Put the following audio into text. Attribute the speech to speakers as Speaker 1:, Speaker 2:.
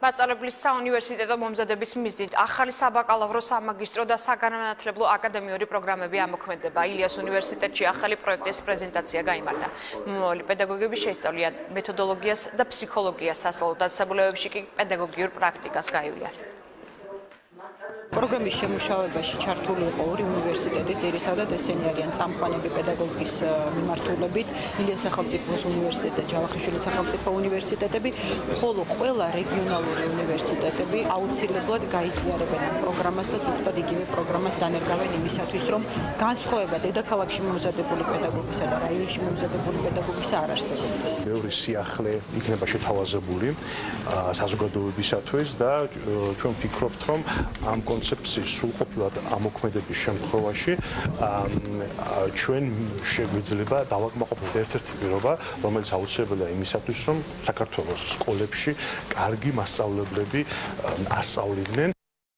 Speaker 1: მასწავლებლის საუნივერსიტეტო მომზადების მიზნით ახალი საბაკალავრო, სამაგისტრო და საგანმანათლებლო აკადემიური პროგრამები ამოქმედება. ილიას უნივერსიტეტში ახალი პროექტის პრეზენტაცია გაიმართა. მომავალი პედაგოგები შეისწავლიან მეთოდოლოგიას და ფსიქოლოგიას, სასწავლო დაწესებულებებში კი პედაგოგიურ პრაქტიკას გაივლიან.
Speaker 2: პროგრამის შემუშავებაში ჩართული იყო ორი უნივერსიტეტი, ძირითადად ესენი არიან წამყვანები პედაგოგიკის მიმართულებით, ილიას სახელმწიფო უნივერსიტეტი, ჯავახიშვილის სახელმწიფო უნივერსიტეტები, ხოლო ყველა რეგიონალური უნივერსიტეტები აუცილებლად გაიზიარებენ ამ პროგრამას და ზუსტად იგივე პროგრამას დანერგავენ იმისათვის, რომ განსხვავება დედაქალაქში მომზადებული პედაგოგისა და რაიონში მომზადებული პედაგოგისა არ არსებობდეს.
Speaker 3: ბევრი სიახლე იქნება შეთავაზებული საზოგადოებისათვის და ჩვენ ვფიქრობთ, რომ ამ კონცეფციის სრულყოფილად ამოქმედების შემთხვევაში ჩვენ შეგვიძლია დავაკმაყოფილოთ ერთ-ერთი პირობა, რომელიც აუცილებელია იმისათვის, რომ საქართველოს სკოლებში კარგი მასწავლებლები ასწავლიდნენ.